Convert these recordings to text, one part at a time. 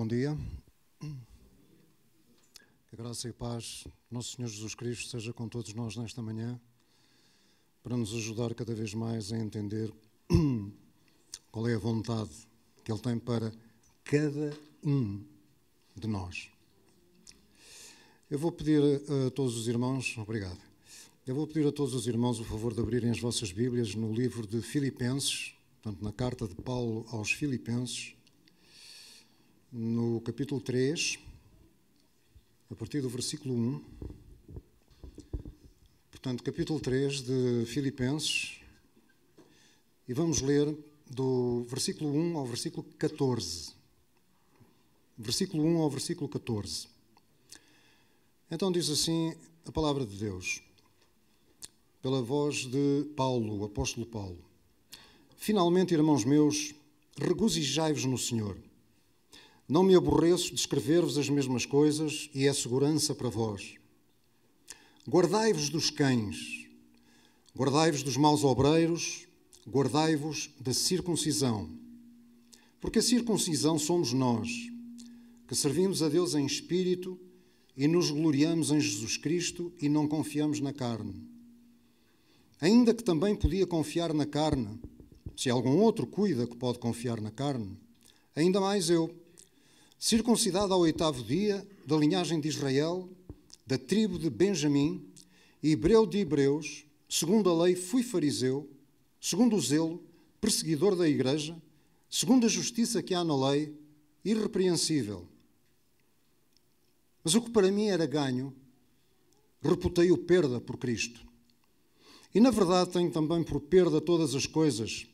Bom dia. Que a graça e a paz do nosso Senhor Jesus Cristo seja com todos nós nesta manhã, para nos ajudar cada vez mais a entender qual é a vontade que Ele tem para cada um de nós. Eu vou pedir a todos os irmãos, obrigado, eu vou pedir a todos os irmãos o favor de abrirem as vossas Bíblias no livro de Filipenses, portanto na carta de Paulo aos Filipenses, no capítulo 3, a partir do versículo 1. Portanto, capítulo 3 de Filipenses, e vamos ler do versículo 1 ao versículo 14. Versículo 1 ao versículo 14. Então diz assim a palavra de Deus, pela voz de Paulo, o apóstolo Paulo. Finalmente, irmãos meus, regozijai-vos no Senhor. Não me aborreço de escrever-vos as mesmas coisas e é segurança para vós. Guardai-vos dos cães, guardai-vos dos maus obreiros, guardai-vos da circuncisão. Porque a circuncisão somos nós, que servimos a Deus em espírito e nos gloriamos em Jesus Cristo e não confiamos na carne. Ainda que também podia confiar na carne, se algum outro cuida que pode confiar na carne, ainda mais eu, circuncidado ao 8º dia, da linhagem de Israel, da tribo de Benjamim, hebreu de hebreus, segundo a lei fui fariseu, segundo o zelo, perseguidor da igreja, segundo a justiça que há na lei, irrepreensível. Mas o que para mim era ganho, reputei-o perda por Cristo. E na verdade tenho também por perda todas as coisas,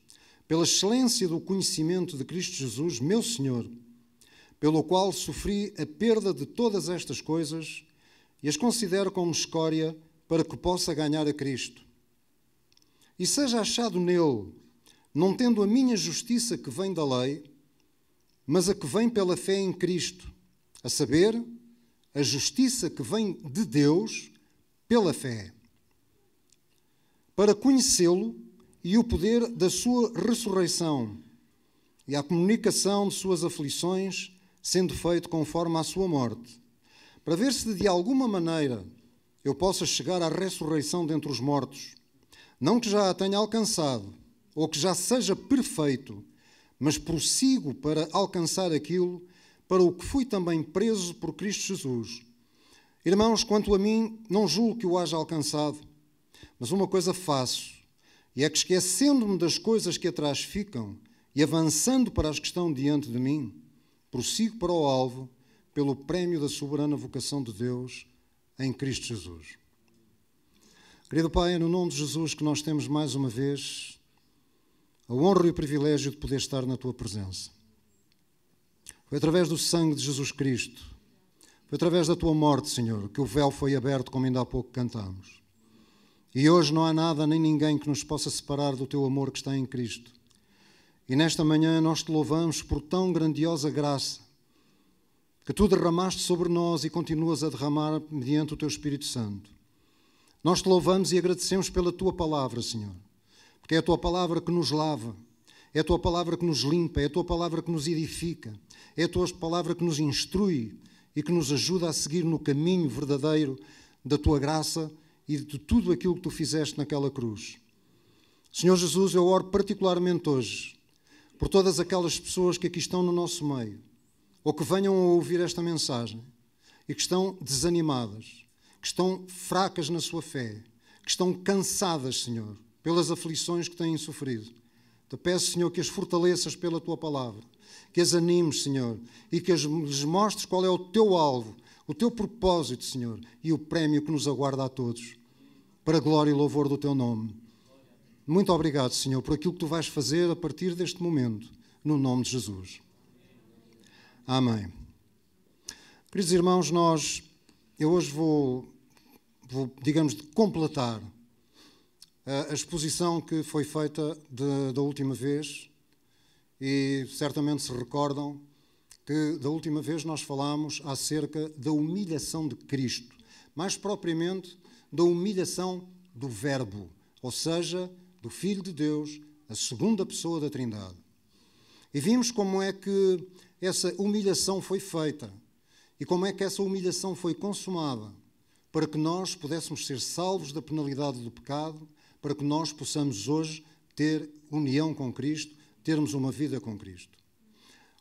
pela excelência do conhecimento de Cristo Jesus, meu Senhor, pelo qual sofri a perda de todas estas coisas e as considero como escória para que possa ganhar a Cristo. E seja achado nele, não tendo a minha justiça que vem da lei, mas a que vem pela fé em Cristo, a saber, a justiça que vem de Deus pela fé, para conhecê-lo e o poder da sua ressurreição e a comunicação de suas aflições, sendo feito conforme à sua morte, para ver se de alguma maneira eu possa chegar à ressurreição dentre os mortos, não que já a tenha alcançado, ou que já seja perfeito, mas prossigo para alcançar aquilo para o que fui também preso por Cristo Jesus. Irmãos, quanto a mim, não julgo que o haja alcançado, mas uma coisa faço, e é que esquecendo-me das coisas que atrás ficam e avançando para as que estão diante de mim, prossigo para o alvo, pelo prémio da soberana vocação de Deus em Cristo Jesus. Querido Pai, é no nome de Jesus que nós temos mais uma vez a honra e o privilégio de poder estar na Tua presença. Foi através do sangue de Jesus Cristo, foi através da Tua morte, Senhor, que o véu foi aberto, como ainda há pouco cantámos. E hoje não há nada nem ninguém que nos possa separar do Teu amor que está em Cristo. E nesta manhã nós Te louvamos por tão grandiosa graça que Tu derramaste sobre nós e continuas a derramar mediante o Teu Espírito Santo. Nós Te louvamos e agradecemos pela Tua palavra, Senhor, porque é a Tua palavra que nos lava, é a Tua palavra que nos limpa, é a Tua palavra que nos edifica, é a Tua palavra que nos instrui e que nos ajuda a seguir no caminho verdadeiro da Tua graça e de tudo aquilo que Tu fizeste naquela cruz. Senhor Jesus, eu oro particularmente hoje por todas aquelas pessoas que aqui estão no nosso meio, ou que venham a ouvir esta mensagem e que estão desanimadas, que estão fracas na sua fé, que estão cansadas, Senhor, pelas aflições que têm sofrido. Te peço, Senhor, que as fortaleças pela Tua palavra, que as animes, Senhor, e que lhes mostres qual é o Teu alvo, o Teu propósito, Senhor, e o prémio que nos aguarda a todos, para a glória e louvor do Teu nome. Muito obrigado, Senhor, por aquilo que Tu vais fazer a partir deste momento, no nome de Jesus. Amém. Queridos irmãos, eu hoje vou, digamos, completar a exposição que foi feita da última vez e certamente se recordam que da última vez nós falámos acerca da humilhação de Cristo, mais propriamente da humilhação do Verbo, ou seja, do Filho de Deus, a segunda pessoa da Trindade. E vimos como é que essa humilhação foi feita e como é que essa humilhação foi consumada para que nós pudéssemos ser salvos da penalidade do pecado, para que nós possamos hoje ter união com Cristo, termos uma vida com Cristo.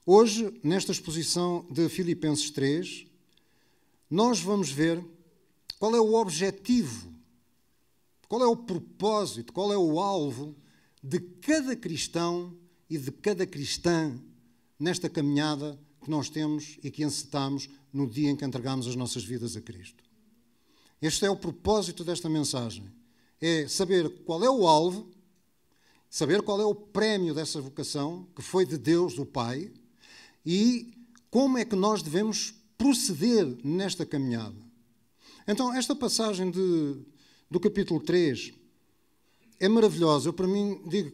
Hoje, nesta exposição de Filipenses 3, nós vamos ver qual é o objetivo, qual é o propósito, qual é o alvo de cada cristão e de cada cristã nesta caminhada que nós temos e que encetamos no dia em que entregamos as nossas vidas a Cristo. Este é o propósito desta mensagem. É saber qual é o alvo, saber qual é o prémio dessa vocação, que foi de Deus, do Pai, e como é que nós devemos proceder nesta caminhada. Então, esta passagem do capítulo 3 é maravilhosa. Eu, para mim, digo,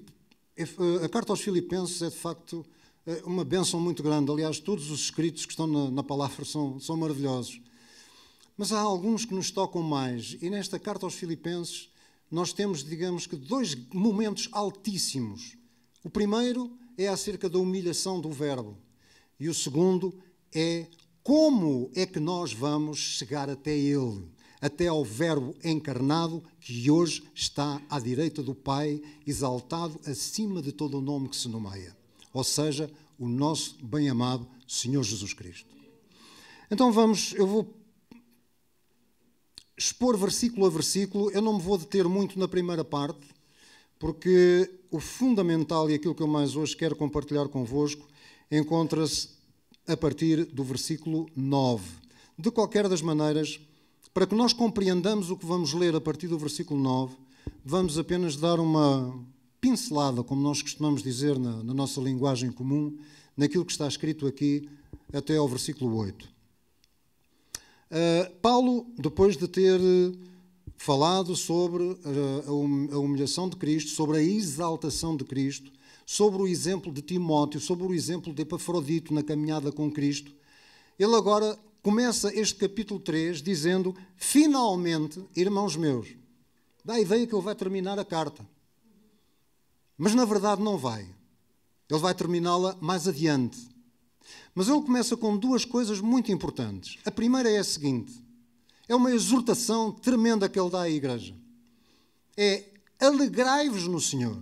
a carta aos Filipenses é, de facto, uma bênção muito grande. Aliás, todos os escritos que estão na palavra são maravilhosos. Mas há alguns que nos tocam mais. E nesta carta aos Filipenses, nós temos, digamos que, dois momentos altíssimos. O primeiro é acerca da humilhação do Verbo. E o segundo é como é que nós vamos chegar até Ele, até ao Verbo encarnado que hoje está à direita do Pai, exaltado acima de todo o nome que se nomeia. Ou seja, o nosso bem-amado Senhor Jesus Cristo. Então eu vou expor versículo a versículo. Eu não me vou deter muito na primeira parte, porque o fundamental e aquilo que eu mais hoje quero compartilhar convosco encontra-se a partir do versículo 9. De qualquer das maneiras, para que nós compreendamos o que vamos ler a partir do versículo 9, vamos apenas dar uma pincelada, como nós costumamos dizer na nossa linguagem comum, naquilo que está escrito aqui até ao versículo 8. Paulo, depois de ter falado sobre a humilhação de Cristo, sobre a exaltação de Cristo, sobre o exemplo de Timóteo, sobre o exemplo de Epafrodito na caminhada com Cristo, ele agora começa este capítulo 3 dizendo, finalmente, irmãos meus, dá a ideia que ele vai terminar a carta. Mas na verdade não vai. Ele vai terminá-la mais adiante. Mas ele começa com duas coisas muito importantes. A primeira é a seguinte, é uma exortação tremenda que ele dá à igreja. É, alegrai-vos no Senhor.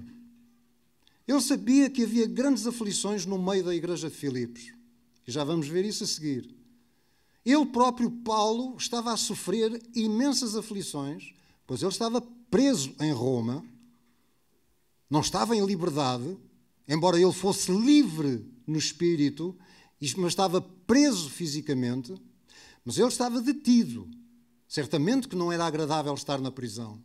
Ele sabia que havia grandes aflições no meio da igreja de Filipos. E já vamos ver isso a seguir. Ele próprio, Paulo, estava a sofrer imensas aflições, pois ele estava preso em Roma, não estava em liberdade, embora ele fosse livre no espírito, mas estava preso fisicamente, mas ele estava detido. Certamente que não era agradável estar na prisão.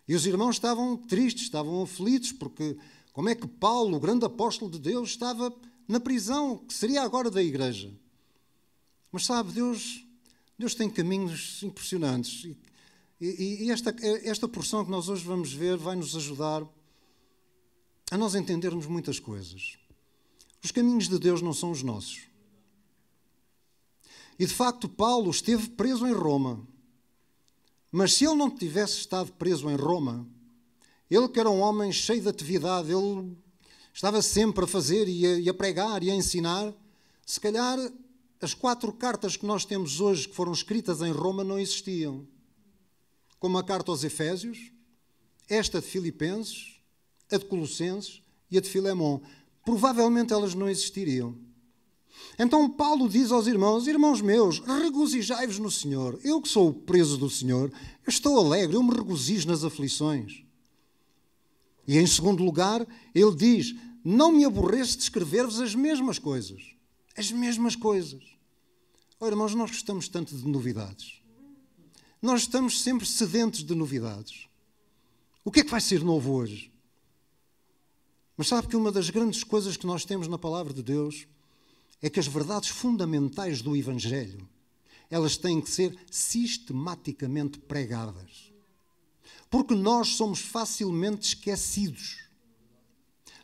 E os irmãos estavam tristes, estavam aflitos, porque como é que Paulo, o grande apóstolo de Deus, estava na prisão, que seria agora da igreja? Mas sabe, Deus tem caminhos impressionantes. E esta porção que nós hoje vamos ver vai nos ajudar a nós entendermos muitas coisas. Os caminhos de Deus não são os nossos. E de facto Paulo esteve preso em Roma. Mas se ele não tivesse estado preso em Roma, ele que era um homem cheio de atividade, ele estava sempre a fazer e a pregar e a ensinar, se calhar as 4 cartas que nós temos hoje que foram escritas em Roma não existiam. Como a carta aos Efésios, esta de Filipenses, a de Colossenses e a de Filemão. Provavelmente elas não existiriam. Então Paulo diz aos irmãos, irmãos meus, regozijai-vos no Senhor. Eu que sou o preso do Senhor, eu estou alegre, eu me regozijo nas aflições. E em segundo lugar, ele diz, não me aborreço de escrever-vos as mesmas coisas. As mesmas coisas. Oh, irmãos, nós gostamos tanto de novidades. Nós estamos sempre sedentos de novidades. O que é que vai ser novo hoje? Mas sabe que uma das grandes coisas que nós temos na palavra de Deus é que as verdades fundamentais do Evangelho, elas têm que ser sistematicamente pregadas. Porque nós somos facilmente esquecidos.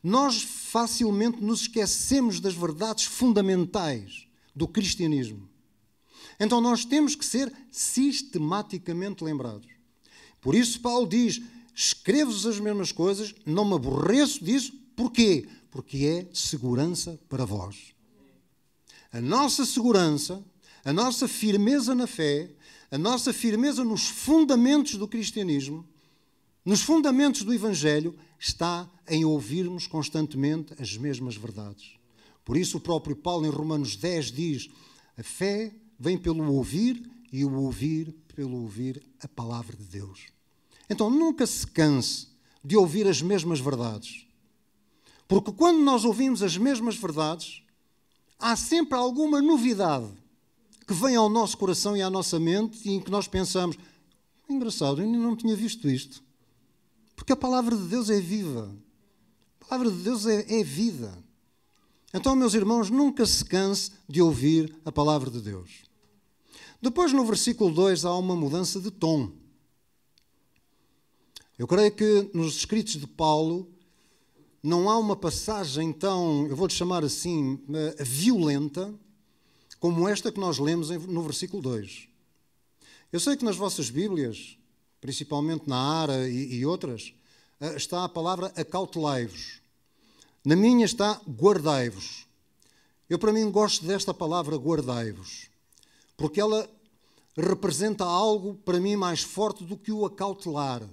Nós facilmente nos esquecemos das verdades fundamentais do cristianismo. Então nós temos que ser sistematicamente lembrados. Por isso Paulo diz, escrevo-vos as mesmas coisas, não me aborreço disso. Porquê? Porque é segurança para vós. A nossa segurança, a nossa firmeza na fé, a nossa firmeza nos fundamentos do cristianismo, nos fundamentos do Evangelho, está em ouvirmos constantemente as mesmas verdades. Por isso o próprio Paulo em Romanos 10 diz: a fé vem pelo ouvir e o ouvir pelo ouvir a palavra de Deus. Então nunca se canse de ouvir as mesmas verdades. Porque quando nós ouvimos as mesmas verdades, há sempre alguma novidade que vem ao nosso coração e à nossa mente e em que nós pensamos: engraçado, eu ainda não tinha visto isto. Porque a palavra de Deus é viva. A palavra de Deus é vida. Então, meus irmãos, nunca se canse de ouvir a palavra de Deus. Depois, no versículo 2, há uma mudança de tom. Eu creio que nos escritos de Paulo não há uma passagem tão, eu vou-lhe chamar assim, violenta, como esta que nós lemos no versículo 2. Eu sei que nas vossas Bíblias, principalmente na Ara e outras, está a palavra acautelai-vos. Na minha está guardai-vos. Eu, para mim, gosto desta palavra guardai-vos, porque ela representa algo, para mim, mais forte do que o acautelar.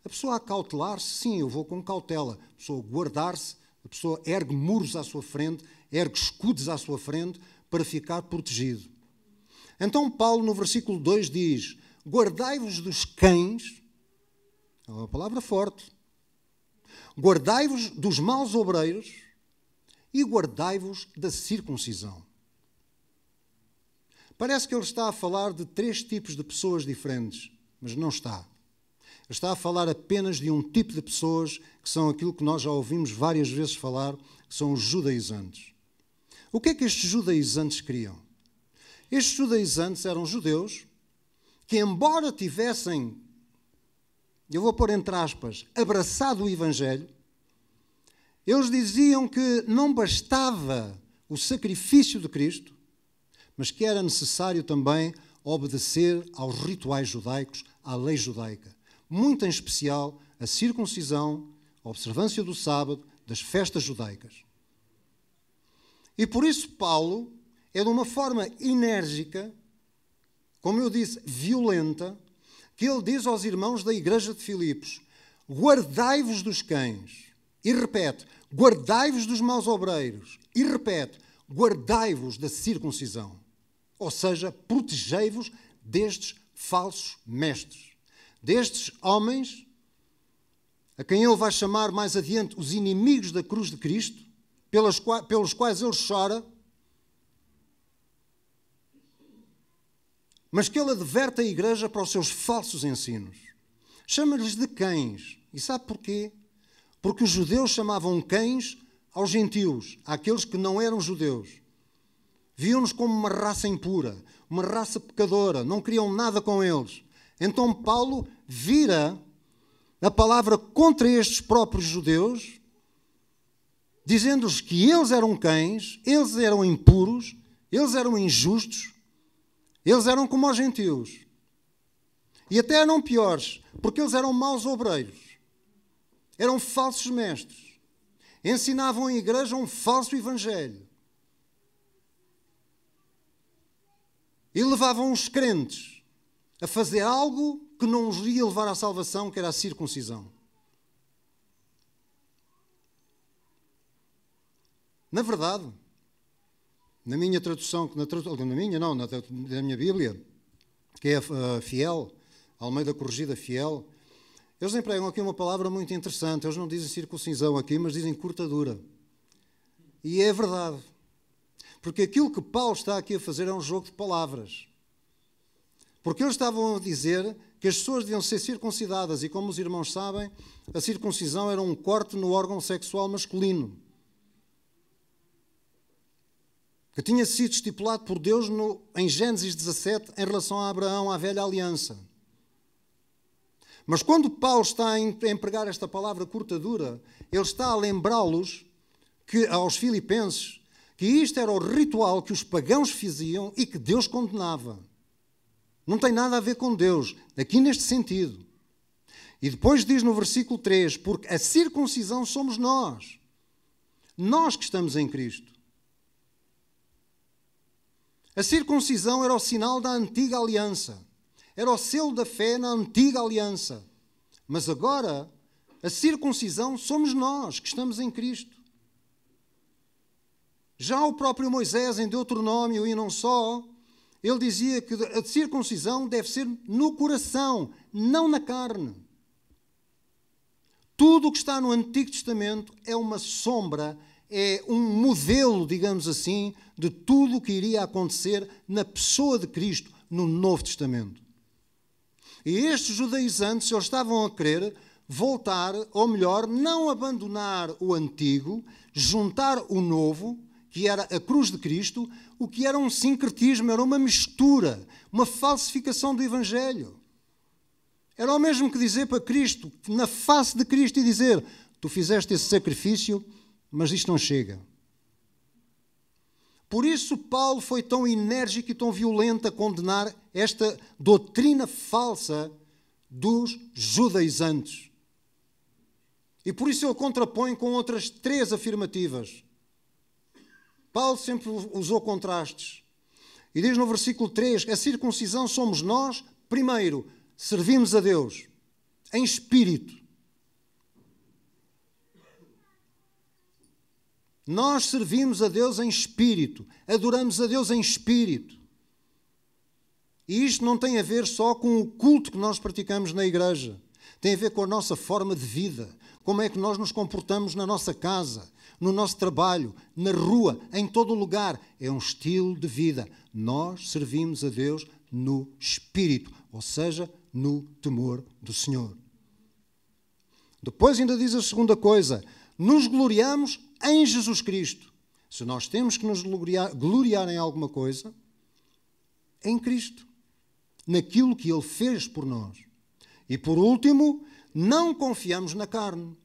A pessoa acautelar-se, sim, eu vou com cautela. A pessoa guardar-se, a pessoa ergue muros à sua frente, ergue escudos à sua frente para ficar protegido. Então Paulo, no versículo 2, diz: guardai-vos dos cães, é uma palavra forte, guardai-vos dos maus obreiros e guardai-vos da circuncisão. Parece que ele está a falar de 3 tipos de pessoas diferentes, mas não está. Ele está a falar apenas de um tipo de pessoas que são aquilo que nós já ouvimos várias vezes falar, que são os judaizantes. O que é que estes judaizantes queriam? Estes judaizantes eram judeus que, embora tivessem, eu vou pôr entre aspas, abraçado o Evangelho, eles diziam que não bastava o sacrifício de Cristo, mas que era necessário também obedecer aos rituais judaicos, à lei judaica. Muito em especial a circuncisão, a observância do sábado, das festas judaicas. E por isso Paulo é de uma forma enérgica, como eu disse, violenta, que ele diz aos irmãos da igreja de Filipos: guardai-vos dos cães. E repete: guardai-vos dos maus obreiros. E repete: guardai-vos da circuncisão. Ou seja, protegei-vos destes falsos mestres, destes homens, a quem ele vai chamar mais adiante os inimigos da cruz de Cristo, pelos quais ele chora, mas que ele adverte a igreja para os seus falsos ensinos. Chama-lhes de cães. E sabe porquê? Porque os judeus chamavam cães aos gentios, àqueles que não eram judeus. Viam-nos como uma raça impura, uma raça pecadora, não queriam nada com eles. Então Paulo vira a palavra contra estes próprios judeus, dizendo-lhes que eles eram cães, eles eram impuros, eles eram injustos, eles eram como os gentios. E até eram piores, porque eles eram maus obreiros. Eram falsos mestres. Ensinavam em igreja um falso evangelho. E levavam os crentes a fazer algo que não os ia levar à salvação, que era a circuncisão. Na verdade, na minha tradução, da minha Bíblia, que é a Fiel, a Almeida Corrigida Fiel, eles empregam aqui uma palavra muito interessante. Eles não dizem circuncisão aqui, mas dizem cortadura. E é verdade. Porque aquilo que Paulo está aqui a fazer é um jogo de palavras. Porque eles estavam a dizer que as pessoas deviam ser circuncidadas e, como os irmãos sabem, a circuncisão era um corte no órgão sexual masculino, que tinha sido estipulado por Deus em Gênesis 17 em relação a Abraão, à velha aliança. Mas quando Paulo está a empregar esta palavra cortadura, ele está a lembrá-los, aos filipenses, que isto era o ritual que os pagãos faziam e que Deus condenava. Não tem nada a ver com Deus, aqui neste sentido. E depois diz no versículo 3, porque a circuncisão somos nós que estamos em Cristo. A circuncisão era o sinal da antiga aliança. Era o selo da fé na antiga aliança. Mas agora, a circuncisão somos nós que estamos em Cristo. Já o próprio Moisés, em Deuteronômio e não só, ele dizia que a circuncisão deve ser no coração, não na carne. Tudo o que está no Antigo Testamento é uma sombra, é um modelo, digamos assim, de tudo o que iria acontecer na pessoa de Cristo no Novo Testamento. E estes judaizantes, eles estavam a querer voltar, ou melhor, não abandonar o antigo, juntar o novo, que era a cruz de Cristo, o que era um sincretismo, era uma mistura, uma falsificação do Evangelho. Era o mesmo que dizer para Cristo, na face de Cristo, e dizer: tu fizeste esse sacrifício, mas isto não chega. Por isso Paulo foi tão enérgico e tão violento a condenar esta doutrina falsa dos judaizantes. E por isso ele contrapõe com outras 3 afirmativas. Paulo sempre usou contrastes. E diz no versículo 3, a circuncisão somos nós, primeiro, servimos a Deus em espírito. Nós servimos a Deus em espírito, adoramos a Deus em espírito. E isto não tem a ver só com o culto que nós praticamos na igreja. Tem a ver com a nossa forma de vida, como é que nós nos comportamos na nossa casa, no nosso trabalho, na rua, em todo o lugar. É um estilo de vida. Nós servimos a Deus no espírito, ou seja, no temor do Senhor. Depois ainda diz a segunda coisa, nos gloriamos em Jesus Cristo. Se nós temos que nos gloriar em alguma coisa, em Cristo, naquilo que Ele fez por nós. E por último, não confiamos na carne.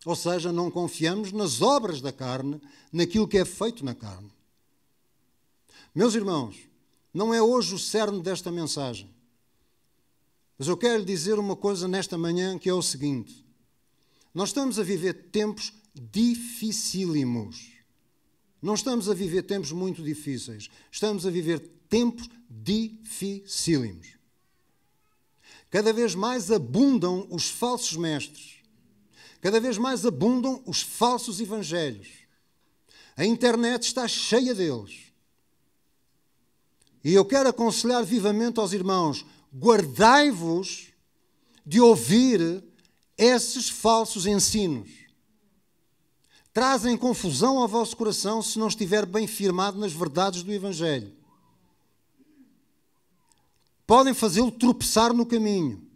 Ou seja, não confiamos nas obras da carne, naquilo que é feito na carne. Meus irmãos, não é hoje o cerne desta mensagem. Mas eu quero lhe dizer uma coisa nesta manhã, que é o seguinte. Nós estamos a viver tempos dificílimos. Não estamos a viver tempos muito difíceis. Estamos a viver tempos dificílimos. Cada vez mais abundam os falsos mestres. Cada vez mais abundam os falsos evangelhos. A internet está cheia deles. E eu quero aconselhar vivamente aos irmãos, guardai-vos de ouvir esses falsos ensinos. Trazem confusão ao vosso coração se não estiver bem firmado nas verdades do Evangelho. Podem fazê-lo tropeçar no caminho.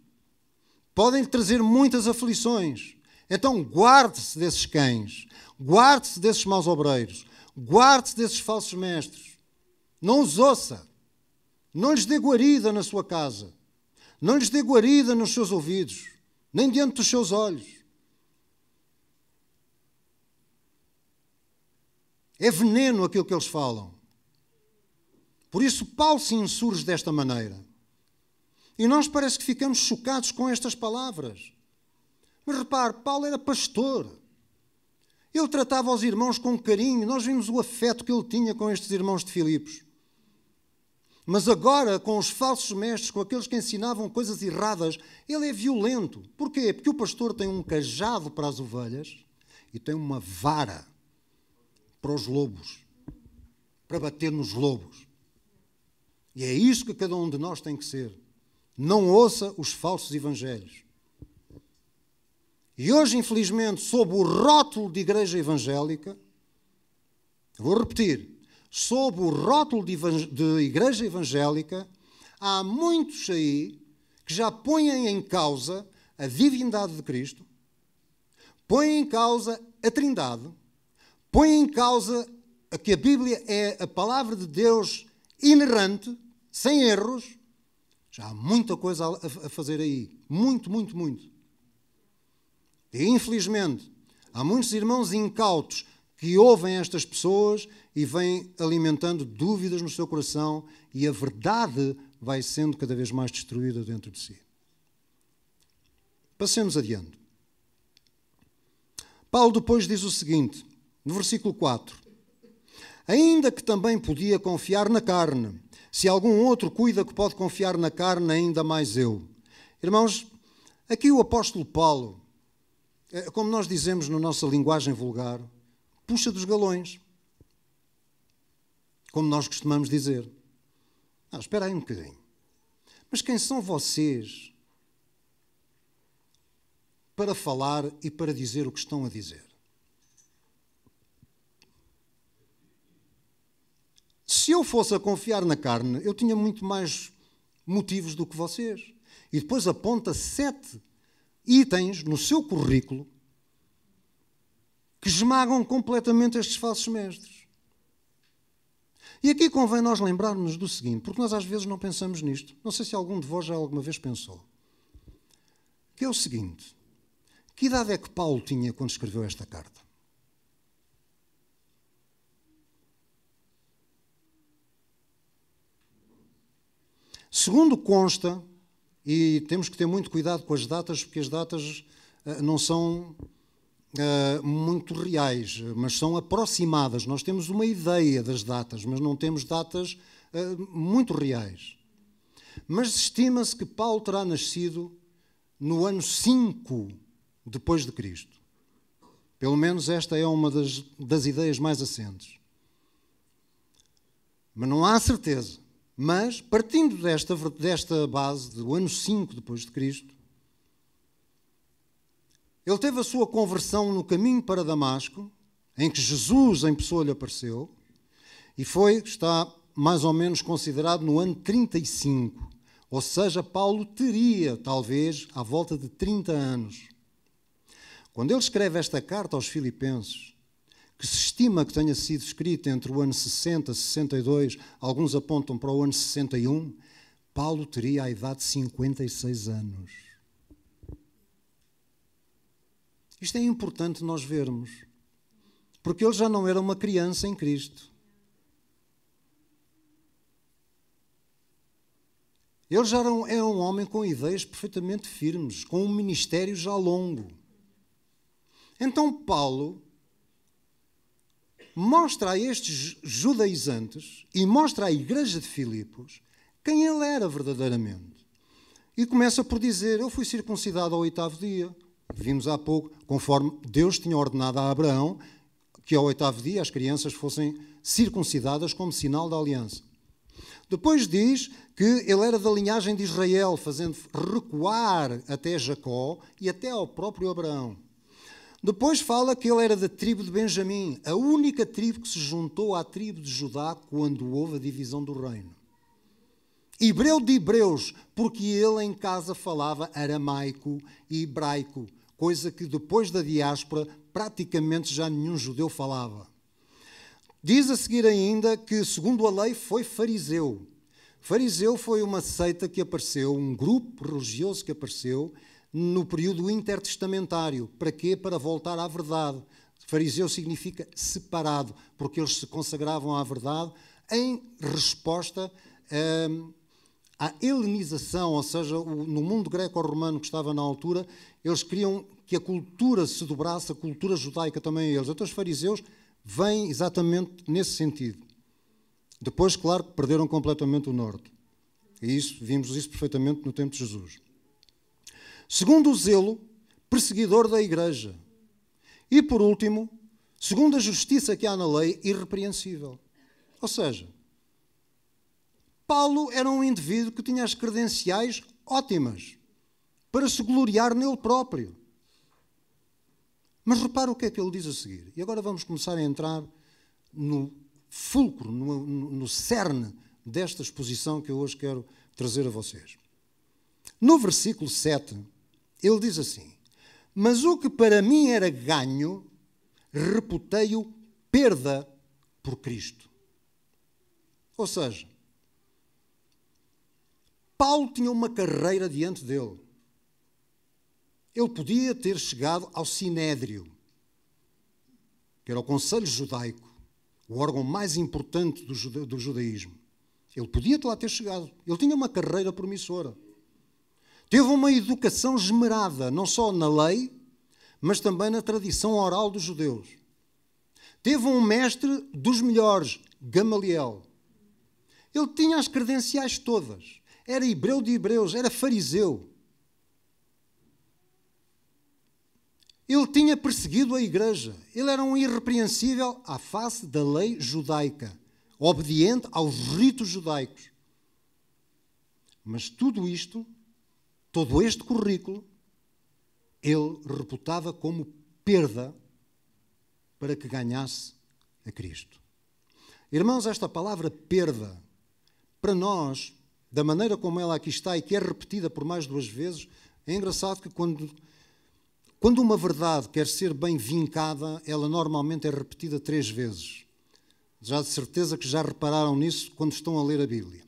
Podem trazer muitas aflições. Então guarde-se desses cães. Guarde-se desses maus obreiros. Guarde-se desses falsos mestres. Não os ouça. Não lhes dê guarida na sua casa. Não lhes dê guarida nos seus ouvidos. Nem diante dos seus olhos. É veneno aquilo que eles falam. Por isso Paulo se insurge desta maneira. E nós parece que ficamos chocados com estas palavras. Mas repare, Paulo era pastor. Ele tratava os irmãos com carinho. Nós vimos o afeto que ele tinha com estes irmãos de Filipos. Mas agora, com os falsos mestres, com aqueles que ensinavam coisas erradas, ele é violento. Porquê? Porque o pastor tem um cajado para as ovelhas e tem uma vara para os lobos, para bater nos lobos. E é isso que cada um de nós tem que ser. Não ouça os falsos evangelhos. E hoje, infelizmente, sob o rótulo de igreja evangélica, vou repetir, sob o rótulo de igreja evangélica, há muitos aí que já põem em causa a divindade de Cristo, põem em causa a Trindade, põem em causa que a Bíblia é a palavra de Deus inerrante, sem erros. Já há muita coisa a fazer aí. Muito, muito, muito. E, infelizmente, há muitos irmãos incautos que ouvem estas pessoas e vêm alimentando dúvidas no seu coração e a verdade vai sendo cada vez mais destruída dentro de si. Passemos adiante. Paulo depois diz o seguinte, no versículo 4. ainda que também podia confiar na carne. Se algum outro cuida que pode confiar na carne, ainda mais eu. Irmãos, aqui o apóstolo Paulo, como nós dizemos na nossa linguagem vulgar, puxa dos galões. Como nós costumamos dizer. Espera aí um bocadinho. Mas quem são vocês para falar e para dizer o que estão a dizer? Se eu fosse a confiar na carne, eu tinha muito mais motivos do que vocês. E depois aponta 7 itens no seu currículo que esmagam completamente estes falsos mestres. E aqui convém nós lembrarmos do seguinte, porque nós às vezes não pensamos nisto. Não sei se algum de vós já alguma vez pensou. Que é o seguinte, que idade é que Paulo tinha quando escreveu esta carta? Segundo consta, e temos que ter muito cuidado com as datas, porque as datas não são muito reais, mas são aproximadas. Nós temos uma ideia das datas, mas não temos datas muito reais. Mas estima-se que Paulo terá nascido no ano 5 depois de Cristo. Pelo menos esta é uma das ideias mais assentes. Mas não há certeza. Mas, partindo desta base, do ano 5 depois de Cristo, ele teve a sua conversão no caminho para Damasco, em que Jesus em pessoa lhe apareceu, e está mais ou menos considerado no ano 35. Ou seja, Paulo teria, talvez, à volta de 30 anos. Quando ele escreve esta carta aos Filipenses, que se estima que tenha sido escrita entre o ano 60 e 62, alguns apontam para o ano 61, Paulo teria a idade de 56 anos. Isto é importante nós vermos, porque ele já não era uma criança em Cristo. Ele já era um homem com ideias perfeitamente firmes, com um ministério já longo. Então Paulo mostra a estes judaizantes e mostra à igreja de Filipos quem ele era verdadeiramente. E começa por dizer, eu fui circuncidado ao 8º dia. Vimos há pouco, conforme Deus tinha ordenado a Abraão, que ao 8º dia as crianças fossem circuncidadas como sinal da aliança. Depois diz que ele era da linhagem de Israel, fazendo recuar até Jacó e até ao próprio Abraão. Depois fala que ele era da tribo de Benjamim, a única tribo que se juntou à tribo de Judá quando houve a divisão do reino. Hebreu de hebreus, porque ele em casa falava aramaico e hebraico, coisa que depois da diáspora praticamente já nenhum judeu falava. Diz a seguir ainda que, segundo a lei, foi fariseu. Fariseu foi uma seita que apareceu, um grupo religioso que apareceu no período intertestamentário. Para quê? Para voltar à verdade. Fariseu significa separado, porque eles se consagravam à verdade em resposta à helenização, ou seja, no mundo greco-romano que estava na altura, eles queriam que a cultura se dobrasse, a cultura judaica também a eles. Então os fariseus vêm exatamente nesse sentido. Depois, claro, perderam completamente o norte. E vimos isso perfeitamente no tempo de Jesus. Segundo o zelo, perseguidor da igreja. E, por último, segundo a justiça que há na lei, irrepreensível. Ou seja, Paulo era um indivíduo que tinha as credenciais ótimas para se gloriar nele próprio. Mas repara o que é que ele diz a seguir. E agora vamos começar a entrar no fulcro, no cerne desta exposição que eu hoje quero trazer a vocês. No versículo 7, ele diz assim: mas o que para mim era ganho, reputei-o perda por Cristo. Ou seja, Paulo tinha uma carreira diante dele. Ele podia ter chegado ao Sinédrio, que era o Conselho Judaico, o órgão mais importante do judaísmo. Ele podia lá ter chegado. Ele tinha uma carreira promissora. Teve uma educação esmerada, não só na lei, mas também na tradição oral dos judeus. Teve um mestre dos melhores, Gamaliel. Ele tinha as credenciais todas. Era hebreu de hebreus, era fariseu. Ele tinha perseguido a igreja. Ele era um irrepreensível à face da lei judaica, obediente aos ritos judaicos. Mas tudo isto, todo este currículo, ele reputava como perda para que ganhasse a Cristo. Irmãos, esta palavra perda, para nós, da maneira como ela aqui está e que é repetida por mais 2 vezes, é engraçado que quando uma verdade quer ser bem vincada, ela normalmente é repetida 3 vezes. Já de certeza que já repararam nisso quando estão a ler a Bíblia.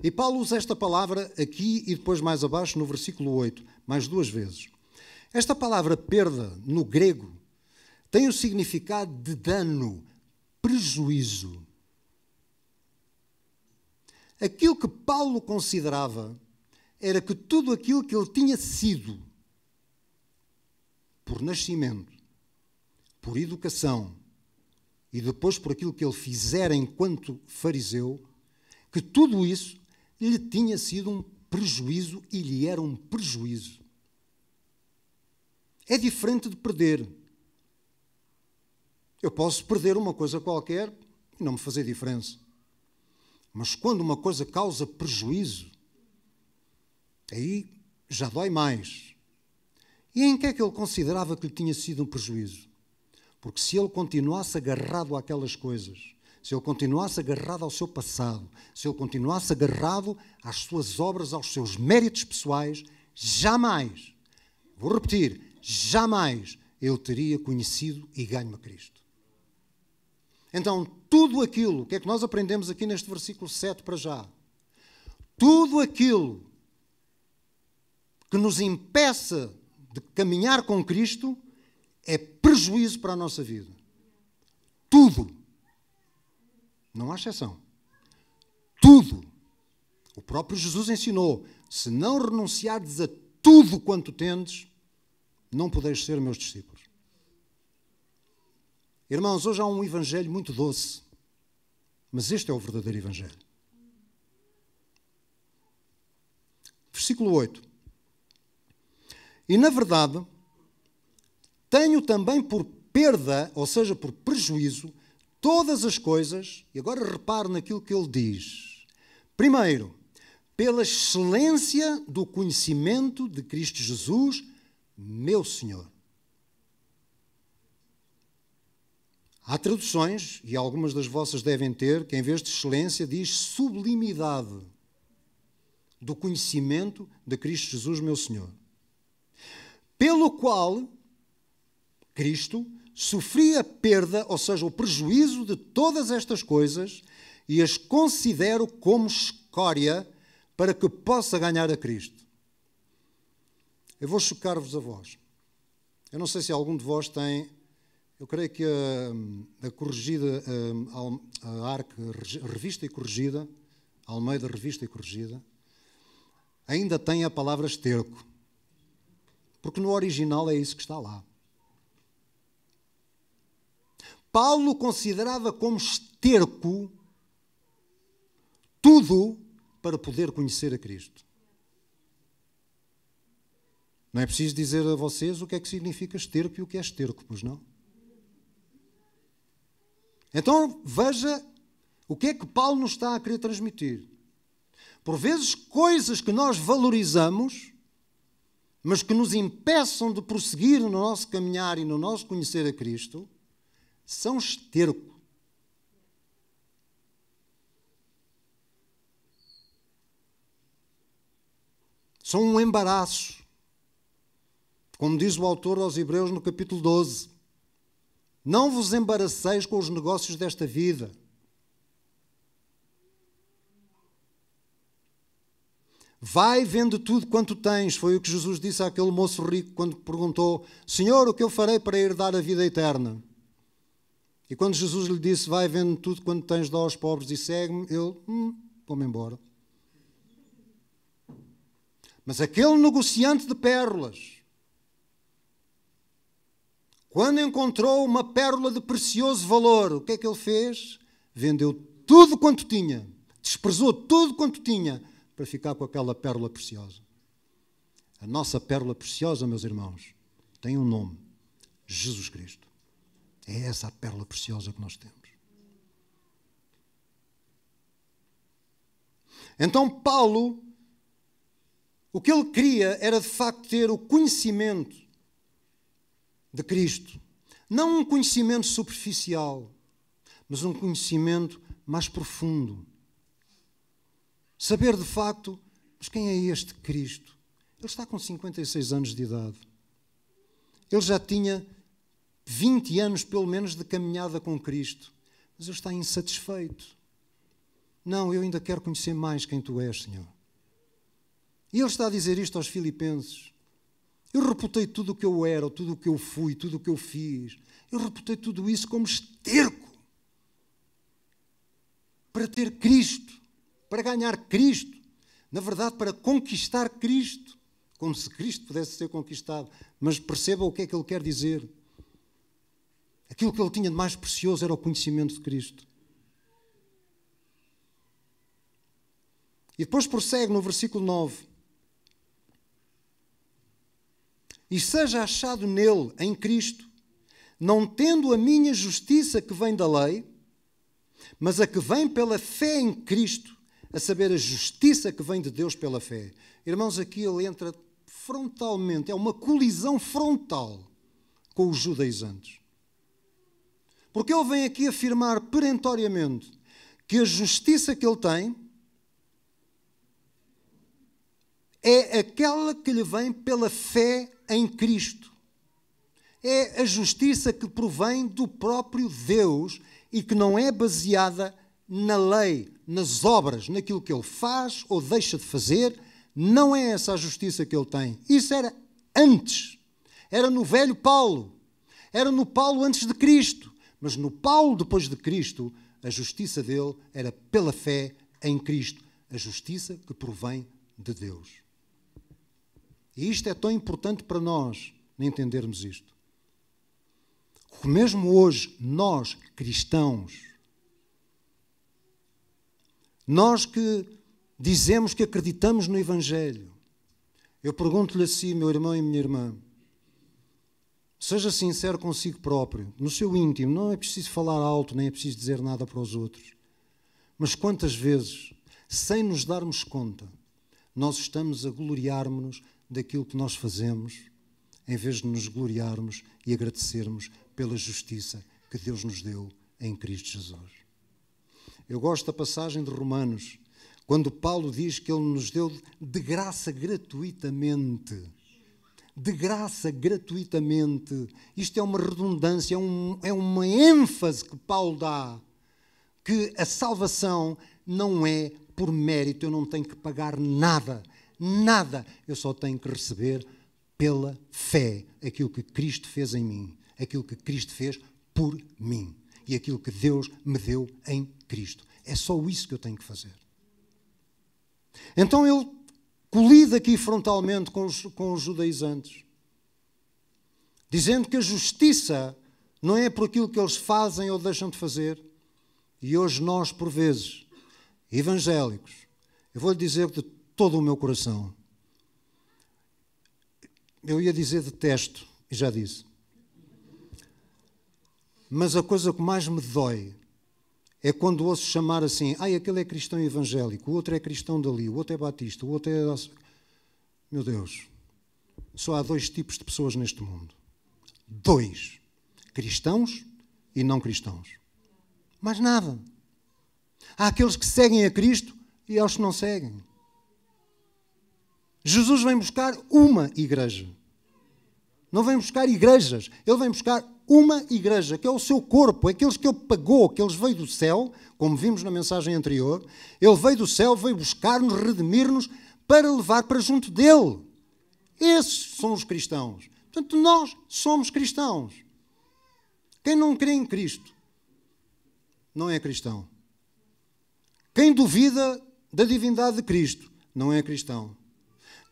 E Paulo usa esta palavra aqui e depois mais abaixo no versículo 8, mais 2 vezes. Esta palavra perda, no grego, tem o significado de dano, prejuízo. Aquilo que Paulo considerava era que tudo aquilo que ele tinha sido, por nascimento, por educação e depois por aquilo que ele fizera enquanto fariseu, que tudo isso lhe tinha sido um prejuízo e lhe era um prejuízo. É diferente de perder. Eu posso perder uma coisa qualquer e não me fazer diferença. Mas quando uma coisa causa prejuízo, aí já dói mais. E em que é que ele considerava que lhe tinha sido um prejuízo? Porque se ele continuasse agarrado àquelas coisas, se ele continuasse agarrado ao seu passado, se ele continuasse agarrado às suas obras, aos seus méritos pessoais, jamais, vou repetir, jamais ele teria conhecido e ganho a Cristo. Então, tudo aquilo, o que é que nós aprendemos aqui neste versículo 7 para já? Tudo aquilo que nos impeça de caminhar com Cristo é prejuízo para a nossa vida. Tudo. Não há exceção. Tudo. O próprio Jesus ensinou, se não renunciardes a tudo quanto tendes, não podeis ser meus discípulos. Irmãos, hoje há um evangelho muito doce, mas este é o verdadeiro evangelho. Versículo 8. E, na verdade, tenho também por perda, ou seja, por prejuízo, todas as coisas, e agora repare naquilo que ele diz. Primeiro, pela excelência do conhecimento de Cristo Jesus, meu Senhor. Há traduções, e algumas das vossas devem ter, que em vez de excelência diz sublimidade do conhecimento de Cristo Jesus, meu Senhor. Pelo qual Cristo sofria a perda, ou seja, o prejuízo de todas estas coisas e as considero como escória para que possa ganhar a Cristo. Eu vou chocar-vos a vós. Eu não sei se algum de vós tem, eu creio que a corrigida, a ARC Revista e Corrigida, a Almeida Revista e Corrigida, ainda tem a palavra esterco. Porque no original é isso que está lá. Paulo considerava como esterco tudo para poder conhecer a Cristo. Não é preciso dizer a vocês o que é que significa esterco e o que é esterco, pois não? Então veja o que é que Paulo nos está a querer transmitir. Por vezes coisas que nós valorizamos, mas que nos impeçam de prosseguir no nosso caminhar e no nosso conhecer a Cristo, são esterco. São um embaraço. Como diz o autor aos Hebreus no capítulo 12. Não vos embaraceis com os negócios desta vida. Vai, vende tudo quanto tens. Foi o que Jesus disse àquele moço rico quando perguntou: Senhor, o que eu farei para herdar a vida eterna? E quando Jesus lhe disse: vai, vende tudo quanto tens, dá aos pobres e segue-me, ele, vou-me embora. Mas aquele negociante de pérolas, Quando encontrou uma pérola de precioso valor, o que é que ele fez? Vendeu tudo quanto tinha, desprezou tudo quanto tinha para ficar com aquela pérola preciosa. A nossa pérola preciosa, meus irmãos, tem um nome: Jesus Cristo. É essa a pérola preciosa que nós temos. Então Paulo, o que ele queria era de facto ter o conhecimento de Cristo. Não um conhecimento superficial, mas um conhecimento mais profundo. Saber de facto, mas quem é este Cristo? Ele está com 56 anos de idade. Ele já tinha 20 anos, pelo menos, de caminhada com Cristo. Mas ele está insatisfeito. Não, eu ainda quero conhecer mais quem tu és, Senhor. E ele está a dizer isto aos filipenses. Eu reputei tudo o que eu era, tudo o que eu fui, tudo o que eu fiz. Eu reputei tudo isso como esterco. Para ter Cristo. Para ganhar Cristo. Na verdade, para conquistar Cristo. Como se Cristo pudesse ser conquistado. Mas perceba o que é que ele quer dizer. Aquilo que ele tinha de mais precioso era o conhecimento de Cristo. E depois prossegue no versículo 9. E seja achado nele, em Cristo, não tendo a minha justiça que vem da lei, mas a que vem pela fé em Cristo, a saber, a justiça que vem de Deus pela fé. Irmãos, aqui ele entra frontalmente, é uma colisão frontal com os judaizantes. Porque ele vem aqui afirmar perentoriamente que a justiça que ele tem é aquela que lhe vem pela fé em Cristo. É a justiça que provém do próprio Deus e que não é baseada na lei, nas obras, naquilo que ele faz ou deixa de fazer. Não é essa a justiça que ele tem. Isso era antes. Era no velho Paulo. Era no Paulo antes de Cristo. Mas no Paulo depois de Cristo, a justiça dele era pela fé em Cristo. A justiça que provém de Deus. E isto é tão importante para nós entendermos isto. Porque mesmo hoje, nós, cristãos, nós que dizemos que acreditamos no Evangelho, eu pergunto-lhe assim, meu irmão e minha irmã, seja sincero consigo próprio, no seu íntimo, não é preciso falar alto, nem é preciso dizer nada para os outros. Mas quantas vezes, sem nos darmos conta, nós estamos a gloriarmos-nos daquilo que nós fazemos, em vez de nos gloriarmos e agradecermos pela justiça que Deus nos deu em Cristo Jesus. Eu gosto da passagem de Romanos, quando Paulo diz que Ele nos deu de graça gratuitamente. De graça gratuitamente. Isto é uma redundância, é uma ênfase que Paulo dá, que a salvação não é por mérito, eu não tenho que pagar nada. Nada, eu só tenho que receber pela fé aquilo que Cristo fez em mim, aquilo que Cristo fez por mim e aquilo que Deus me deu em Cristo. É só isso que eu tenho que fazer. Então ele colide aqui frontalmente com os judaizantes, dizendo que a justiça não é por aquilo que eles fazem ou deixam de fazer. E hoje nós, por vezes, evangélicos, eu vou-lhe dizer de todo o meu coração. Eu ia dizer detesto, e já disse. Mas a coisa que mais me dói é quando ouço chamar assim, aquele é cristão evangélico, o outro é cristão dali, o outro é batista, o outro é... Meu Deus, só há 2 tipos de pessoas neste mundo. 2. Cristãos e não cristãos. Mais nada. Há aqueles que seguem a Cristo e aos que não seguem. Jesus vem buscar uma igreja. Não vem buscar igrejas. Ele vem buscar uma igreja, que é o seu corpo, aqueles que ele pagou, que ele veio do céu, como vimos na mensagem anterior. Ele veio do céu, veio buscar-nos, redimir-nos, para levar para junto dele. Esses são os cristãos. Portanto, nós somos cristãos. Quem não crê em Cristo não é cristão. Quem duvida da divindade de Cristo não é cristão.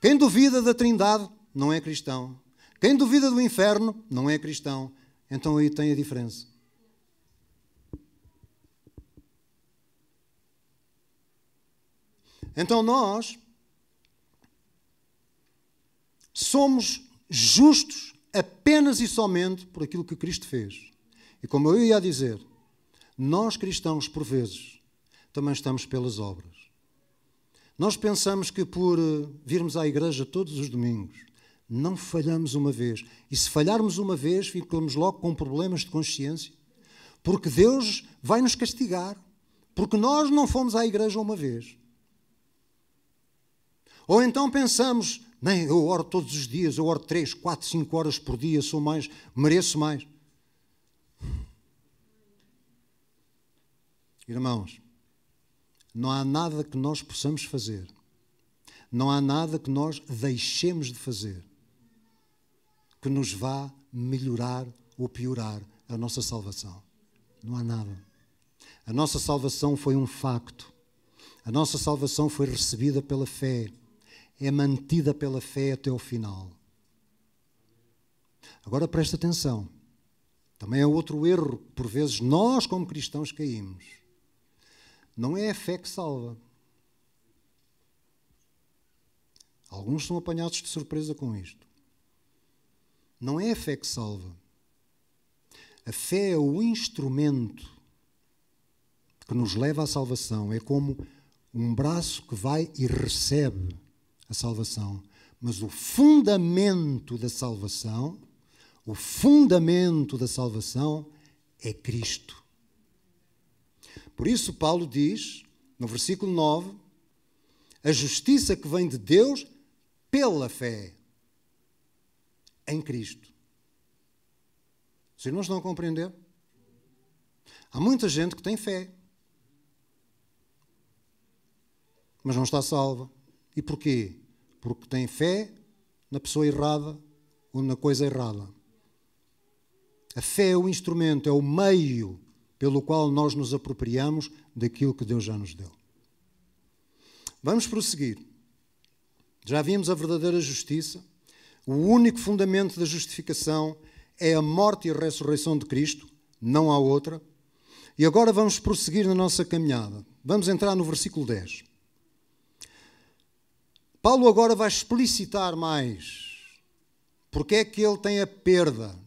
Quem duvida da Trindade não é cristão. Quem duvida do inferno não é cristão. Então aí tem a diferença. Então nós somos justos apenas e somente por aquilo que Cristo fez. E como eu ia dizer, nós cristãos, por vezes, também estamos pelas obras. Nós pensamos que por virmos à igreja todos os domingos, não falhamos uma vez. E se falharmos uma vez, ficamos logo com problemas de consciência. Porque Deus vai nos castigar. Porque nós não fomos à igreja uma vez. Ou então pensamos, nem, eu oro todos os dias, eu oro 3, 4, 5 horas por dia, sou mais, mereço mais. Irmãos, não há nada que nós possamos fazer, não há nada que nós deixemos de fazer que nos vá melhorar ou piorar a nossa salvação. Não há nada. A nossa salvação foi um facto. A nossa salvação foi recebida pela fé. É mantida pela fé até ao final. Agora presta atenção. Também é outro erro que por vezes nós como cristãos caímos. Não é a fé que salva. Alguns são apanhados de surpresa com isto. Não é a fé que salva. A fé é o instrumento que nos leva à salvação. É como um braço que vai e recebe a salvação. Mas o fundamento da salvação é Cristo. Por isso Paulo diz, no versículo 9, a justiça que vem de Deus pela fé em Cristo. Vocês não estão a compreender? Há muita gente que tem fé, mas não está salva. E porquê? Porque tem fé na pessoa errada ou na coisa errada. A fé é o instrumento, é o meio pelo qual nós nos apropriamos daquilo que Deus já nos deu. Vamos prosseguir. Já vimos a verdadeira justiça. O único fundamento da justificação é a morte e a ressurreição de Cristo, não há outra. E agora vamos prosseguir na nossa caminhada. Vamos entrar no versículo 10. Paulo agora vai explicitar mais porque é que ele tem a perda,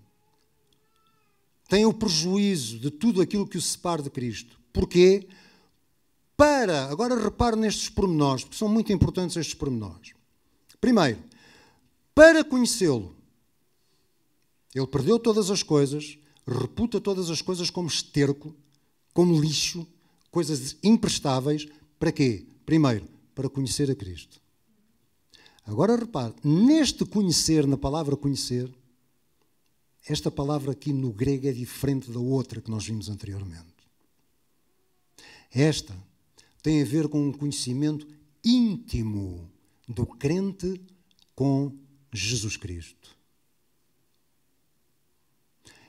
tem o prejuízo de tudo aquilo que o separa de Cristo. Porquê? Agora repare nestes pormenores, porque são muito importantes estes pormenores. Primeiro, para conhecê-lo. Ele perdeu todas as coisas, reputa todas as coisas como esterco, como lixo, coisas imprestáveis. Para quê? Primeiro, para conhecer a Cristo. Agora repare, neste conhecer, na palavra conhecer, esta palavra aqui no grego é diferente da outra que nós vimos anteriormente. Esta tem a ver com um conhecimento íntimo do crente com Jesus Cristo.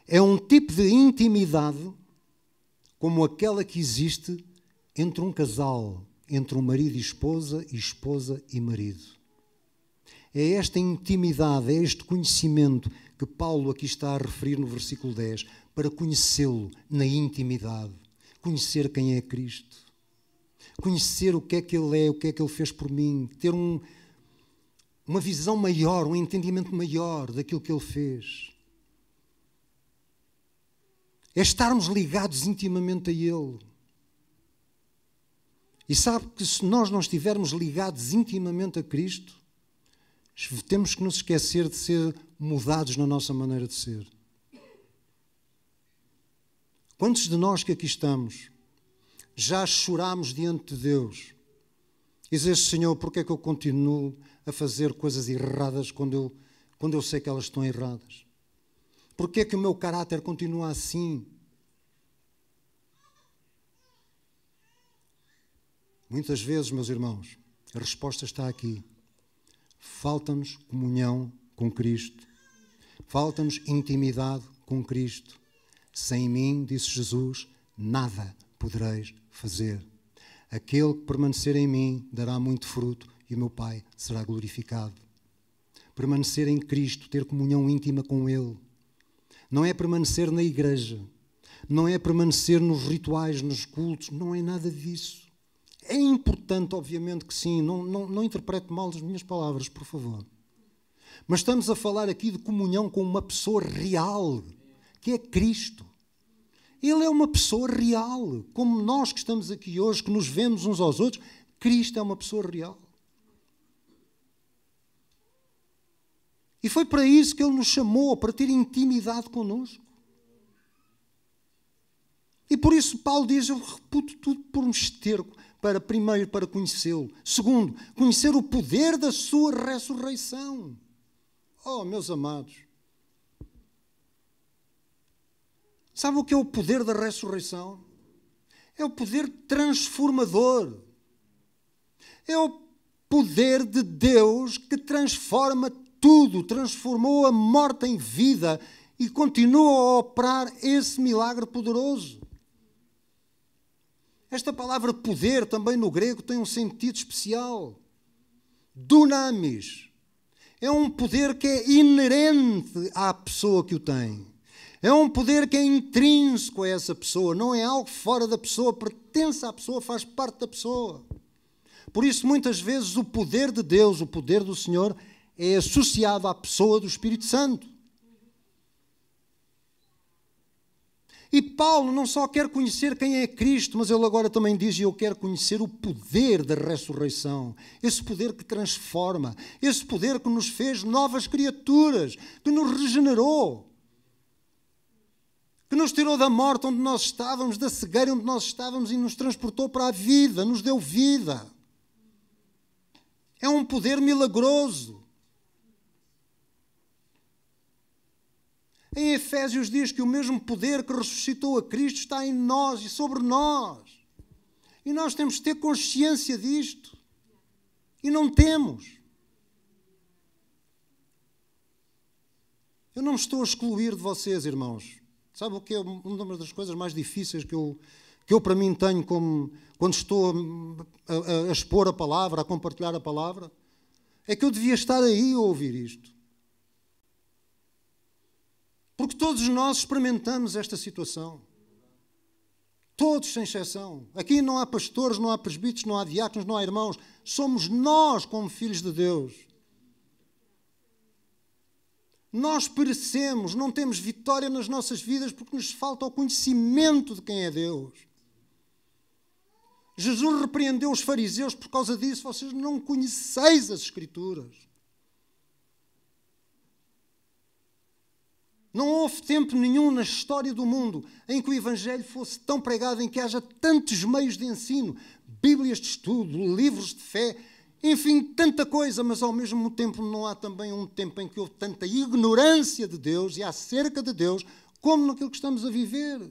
É um tipo de intimidade como aquela que existe entre um casal, entre um marido e esposa e marido. É esta intimidade, é este conhecimento que Paulo aqui está a referir no versículo 10, para conhecê-lo na intimidade, conhecer quem é Cristo, conhecer o que é que Ele é, o que é que Ele fez por mim, ter uma visão maior, um entendimento maior daquilo que Ele fez. É estarmos ligados intimamente a Ele. E sabe que se nós não estivermos ligados intimamente a Cristo, temos que nos esquecer de ser mudados na nossa maneira de ser. Quantos de nós que aqui estamos já chorámos diante de Deus e dizer, Senhor, porque é que eu continuo a fazer coisas erradas quando eu sei que elas estão erradas? Porque é que o meu caráter continua assim? Muitas vezes, meus irmãos, a resposta está aqui. Falta-nos comunhão com Cristo. Falta-nos intimidade com Cristo. Sem mim, disse Jesus, nada podereis fazer. Aquele que permanecer em mim dará muito fruto e o meu Pai será glorificado. Permanecer em Cristo, ter comunhão íntima com Ele. não é permanecer na igreja, não é permanecer nos rituais, nos cultos, não é nada disso. É importante, obviamente que sim, não interprete mal as minhas palavras, por favor. Mas estamos a falar aqui de comunhão com uma pessoa real, que é Cristo. Ele é uma pessoa real, como nós que estamos aqui hoje, que nos vemos uns aos outros, Cristo é uma pessoa real. E foi para isso que Ele nos chamou, para ter intimidade connosco. E por isso Paulo diz, eu reputo tudo por um esterco, primeiro, para conhecê-lo. Segundo, conhecer o poder da sua ressurreição. Oh, meus amados. Sabe o que é o poder da ressurreição? É o poder transformador. É o poder de Deus que transforma tudo, transformou a morte em vida e continua a operar esse milagre poderoso. Esta palavra poder também no grego tem um sentido especial. Dunamis. É um poder que é inerente à pessoa que o tem. É um poder que é intrínseco a essa pessoa, não é algo fora da pessoa, pertence à pessoa, faz parte da pessoa. Por isso, muitas vezes, o poder de Deus, o poder do Senhor, é associado à pessoa do Espírito Santo. E Paulo não só quer conhecer quem é Cristo, mas ele agora também diz, eu quero conhecer o poder da ressurreição. Esse poder que transforma, esse poder que nos fez novas criaturas, que nos regenerou, que nos tirou da morte onde nós estávamos, da cegueira onde nós estávamos e nos transportou para a vida, nos deu vida. É um poder milagroso. Em Efésios diz que o mesmo poder que ressuscitou a Cristo está em nós e sobre nós. E nós temos de ter consciência disto. E não temos. Eu não me estou a excluir de vocês, irmãos. Sabe o que é uma das coisas mais difíceis que eu para mim tenho quando estou a expor a palavra, a compartilhar a palavra? É que eu devia estar aí a ouvir isto. Porque todos nós experimentamos esta situação. Todos, sem exceção. Aqui não há pastores, não há presbíteros, não há diáconos, não há irmãos. Somos nós como filhos de Deus. Nós perecemos, não temos vitória nas nossas vidas porque nos falta o conhecimento de quem é Deus. Jesus repreendeu os fariseus por causa disso. Vocês não conheceis as Escrituras. Não houve tempo nenhum na história do mundo em que o Evangelho fosse tão pregado, em que haja tantos meios de ensino, bíblias de estudo, livros de fé, enfim, tanta coisa, mas ao mesmo tempo não há também um tempo em que houve tanta ignorância de Deus e acerca de Deus como naquilo que estamos a viver.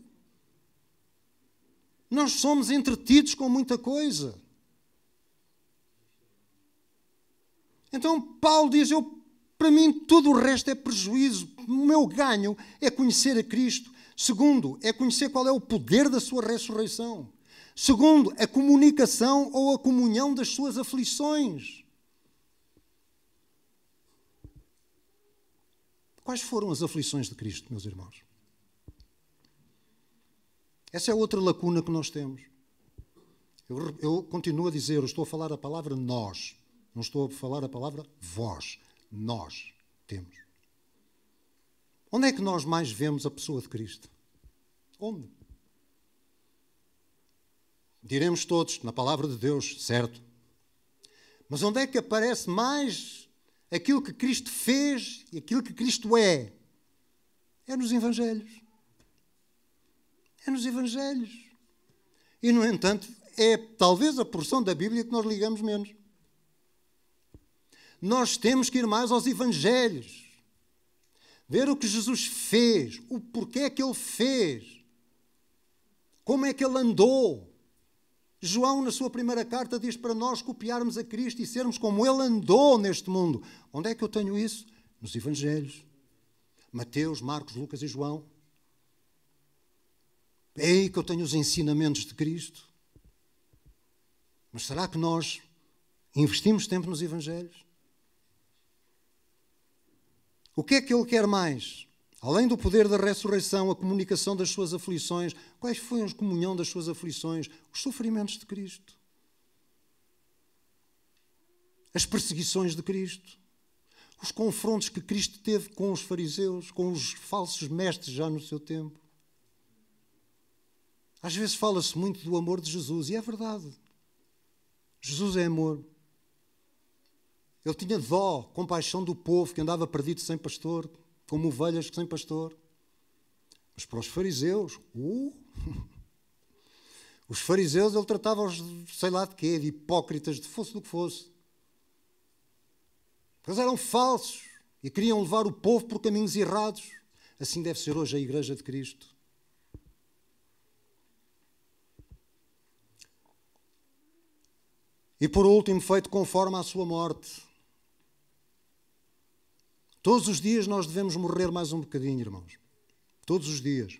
Nós somos entretidos com muita coisa. Então Paulo diz, para mim tudo o resto é prejuízo. O meu ganho é conhecer a Cristo. Segundo, é conhecer qual é o poder da sua ressurreição. Segundo, a comunicação ou a comunhão das suas aflições. Quais foram as aflições de Cristo, meus irmãos? Essa é outra lacuna que nós temos. Eu continuo a dizer, eu estou a falar a palavra nós, não estou a falar a palavra vós. Nós temos. Onde é que nós mais vemos a pessoa de Cristo? Onde? Diremos todos, na palavra de Deus, certo. Mas onde é que aparece mais aquilo que Cristo fez e aquilo que Cristo é? É nos Evangelhos. É nos Evangelhos. E, no entanto, é talvez a porção da Bíblia que nós ligamos menos. Nós temos que ir mais aos Evangelhos. Ver o que Jesus fez, o porquê que Ele fez, como é que Ele andou. João, na sua primeira carta, diz para nós copiarmos a Cristo e sermos como Ele andou neste mundo. Onde é que eu tenho isso? Nos Evangelhos. Mateus, Marcos, Lucas e João. É aí que eu tenho os ensinamentos de Cristo. Mas será que nós investimos tempo nos Evangelhos? O que é que Ele quer mais? Além do poder da ressurreição, a comunicação das suas aflições. Quais foram a comunhão das suas aflições? Os sofrimentos de Cristo. As perseguições de Cristo. Os confrontos que Cristo teve com os fariseus, com os falsos mestres já no seu tempo. Às vezes fala-se muito do amor de Jesus, e é verdade. Jesus é amor. Ele tinha dó, compaixão do povo que andava perdido sem pastor, como ovelhas sem pastor. Mas para os fariseus, os fariseus ele tratava-os de sei lá de quê, de hipócritas, de fosse do que fosse. Eles eram falsos e queriam levar o povo por caminhos errados. Assim deve ser hoje a Igreja de Cristo. E por último, feito conforme à sua morte. Todos os dias nós devemos morrer mais um bocadinho, irmãos. Todos os dias.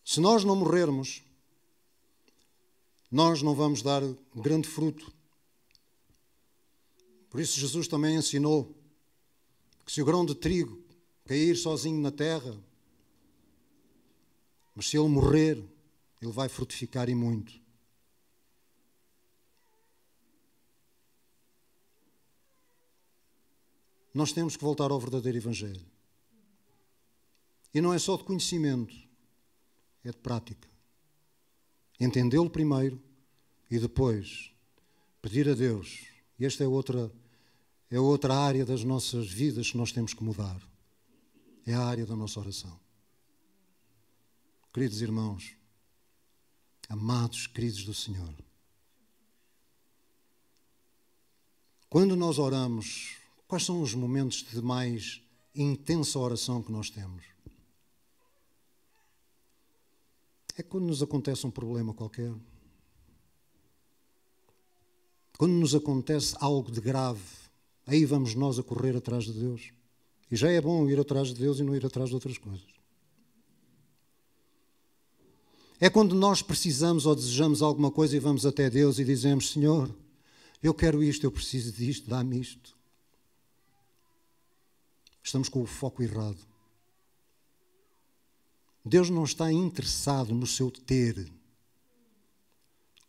Se nós não morrermos, nós não vamos dar grande fruto. Por isso Jesus também ensinou que se o grão de trigo cair sozinho na terra, mas se ele morrer, ele vai frutificar e muito. Nós temos que voltar ao verdadeiro Evangelho. E não é só de conhecimento, é de prática. Entendê-lo primeiro e depois pedir a Deus. E esta é outra área das nossas vidas que nós temos que mudar. É a área da nossa oração. Queridos irmãos, amados queridos do Senhor, quando nós oramos, quais são os momentos de mais intensa oração que nós temos? É quando nos acontece um problema qualquer. Quando nos acontece algo de grave, aí vamos nós a correr atrás de Deus. E já é bom ir atrás de Deus e não ir atrás de outras coisas. É quando nós precisamos ou desejamos alguma coisa e vamos até Deus e dizemos: Senhor, eu quero isto, eu preciso disto, dá-me isto. Estamos com o foco errado. Deus não está interessado no seu ter.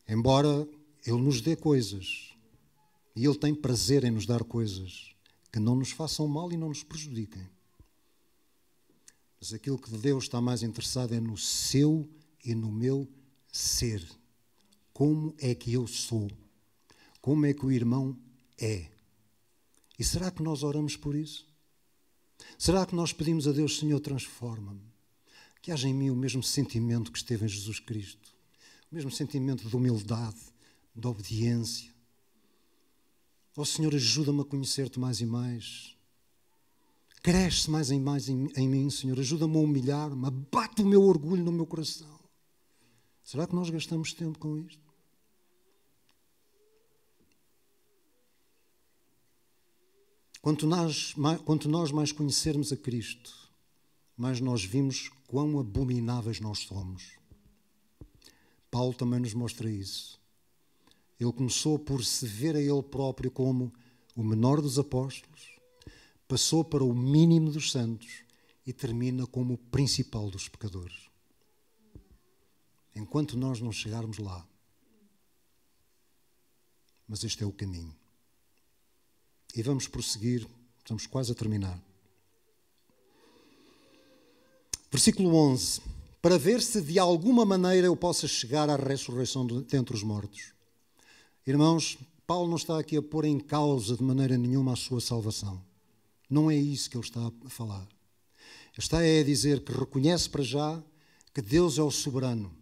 Embora Ele nos dê coisas. E Ele tem prazer em nos dar coisas que não nos façam mal e não nos prejudiquem. Mas aquilo que Deus está mais interessado é no seu e no meu ser. Como é que eu sou? Como é que o irmão é? E será que nós oramos por isso? Será que nós pedimos a Deus: Senhor, transforma-me, que haja em mim o mesmo sentimento que esteve em Jesus Cristo, o mesmo sentimento de humildade, de obediência. Ó Senhor, ajuda-me a conhecer-te mais e mais. Cresce mais e mais em mim, Senhor. Ajuda-me a humilhar-me, abate o meu orgulho no meu coração. Será que nós gastamos tempo com isto? Quanto nós mais conhecermos a Cristo, mais nós vimos quão abomináveis nós somos. Paulo também nos mostra isso. Ele começou por se ver a ele próprio como o menor dos apóstolos, passou para o mínimo dos santos e termina como o principal dos pecadores. Enquanto nós não chegarmos lá. Mas este é o caminho. E vamos prosseguir, estamos quase a terminar. Versículo 11. Para ver se de alguma maneira eu possa chegar à ressurreição dentre os mortos. Irmãos, Paulo não está aqui a pôr em causa de maneira nenhuma a sua salvação. Não é isso que ele está a falar. Ele está a dizer que reconhece para já que Deus é o soberano.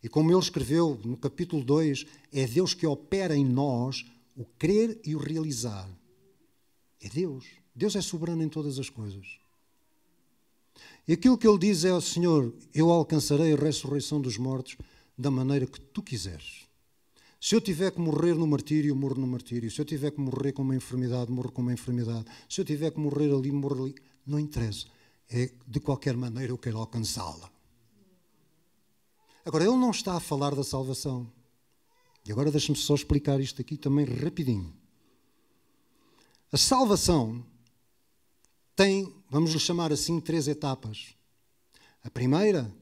E como ele escreveu no capítulo 2, é Deus que opera em nós o crer e o realizar. É Deus. Deus é soberano em todas as coisas. E aquilo que ele diz é ao Senhor: eu alcançarei a ressurreição dos mortos da maneira que tu quiseres. Se eu tiver que morrer no martírio, morro no martírio. Se eu tiver que morrer com uma enfermidade, morro com uma enfermidade. Se eu tiver que morrer ali, morro ali. Não interessa. É, de qualquer maneira eu quero alcançá-la. Agora, ele não está a falar da salvação. E agora deixa-me só explicar isto aqui também rapidinho. A salvação tem, vamos lhe chamar assim, 3 etapas. A primeira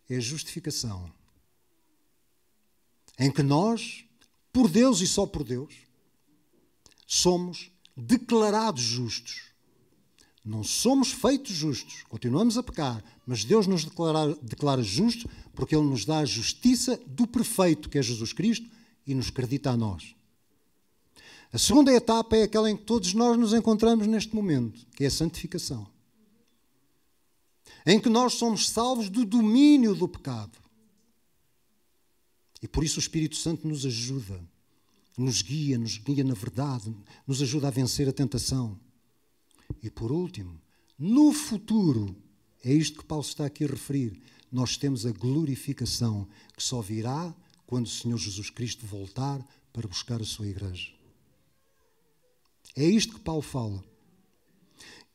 é a justificação, em que nós, por Deus e só por Deus, somos declarados justos. Não somos feitos justos, continuamos a pecar, mas Deus nos declara justos porque Ele nos dá a justiça do perfeito, que é Jesus Cristo, e nos acredita a nós. A segunda etapa é aquela em que todos nós nos encontramos neste momento, que é a santificação. Em que nós somos salvos do domínio do pecado. E por isso o Espírito Santo nos ajuda, nos guia na verdade, nos ajuda a vencer a tentação. E por último, no futuro, é isto que Paulo está aqui a referir, nós temos a glorificação que só virá quando o Senhor Jesus Cristo voltar para buscar a sua igreja. É isto que Paulo fala.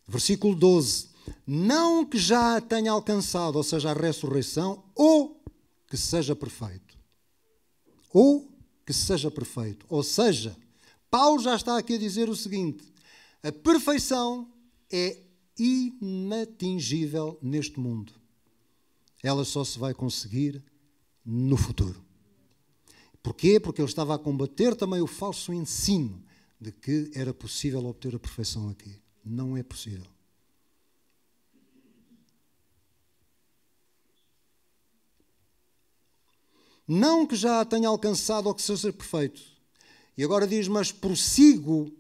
Versículo 12. Não que já a tenha alcançado, ou seja, a ressurreição, ou que seja perfeito. Ou que seja perfeito. Ou seja, Paulo já está aqui a dizer o seguinte: a perfeição é inatingível neste mundo. Ela só se vai conseguir no futuro. Porquê? Porque ele estava a combater também o falso ensino de que era possível obter a perfeição aqui. Não é possível. Não que já a tenha alcançado ou que seja perfeito. E agora diz, mas prossigo,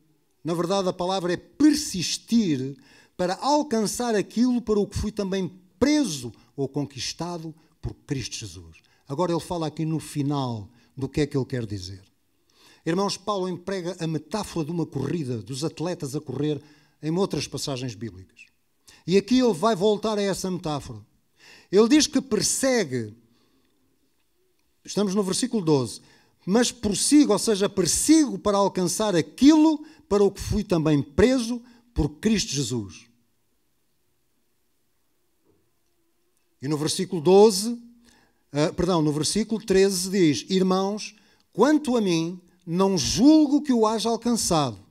na verdade a palavra é persistir, para alcançar aquilo para o que fui também preso ou conquistado por Cristo Jesus. Agora ele fala aqui no final do que é que ele quer dizer. Irmãos, Paulo emprega a metáfora de uma corrida, dos atletas a correr, em outras passagens bíblicas. E aqui ele vai voltar a essa metáfora. Ele diz que persegue, estamos no versículo 12, mas prossigo, ou seja, persigo para alcançar aquilo para o que fui também preso por Cristo Jesus. E no versículo 13 diz, irmãos, quanto a mim, não julgo que o haja alcançado.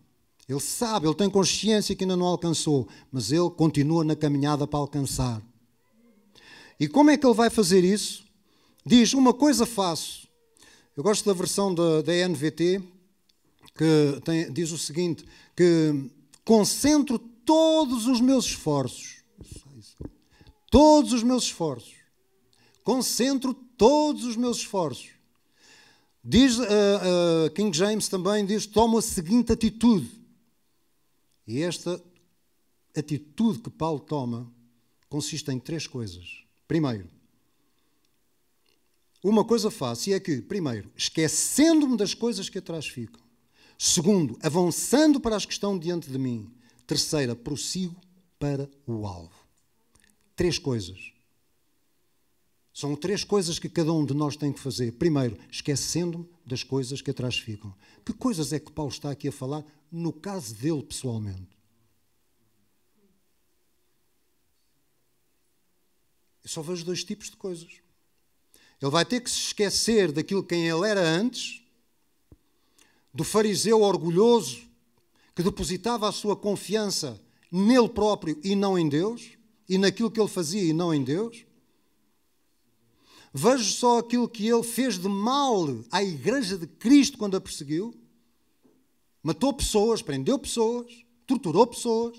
Ele sabe, ele tem consciência que ainda não alcançou, mas ele continua na caminhada para alcançar. E como é que ele vai fazer isso? Diz, uma coisa faço. Eu gosto da versão da NVT, que diz o seguinte, que concentro todos os meus esforços. Todos os meus esforços. Concentro todos os meus esforços. Diz, King James também diz, toma a seguinte atitude. E esta atitude que Paulo toma consiste em 3 coisas. Primeiro, uma coisa faço, e é que, primeiro, esquecendo-me das coisas que atrás ficam. Segundo, avançando para as que estão diante de mim. Terceira, prossigo para o alvo. 3 coisas. São 3 coisas que cada um de nós tem que fazer. Primeiro, esquecendo-me das coisas que atrás ficam. Que coisas é que Paulo está aqui a falar no caso dele pessoalmente? Eu só vejo 2 tipos de coisas. Ele vai ter que se esquecer daquilo quem ele era antes, do fariseu orgulhoso que depositava a sua confiança nele próprio e não em Deus, e naquilo que ele fazia e não em Deus. Vejo só aquilo que ele fez de mal à Igreja de Cristo quando a perseguiu. Matou pessoas, prendeu pessoas, torturou pessoas.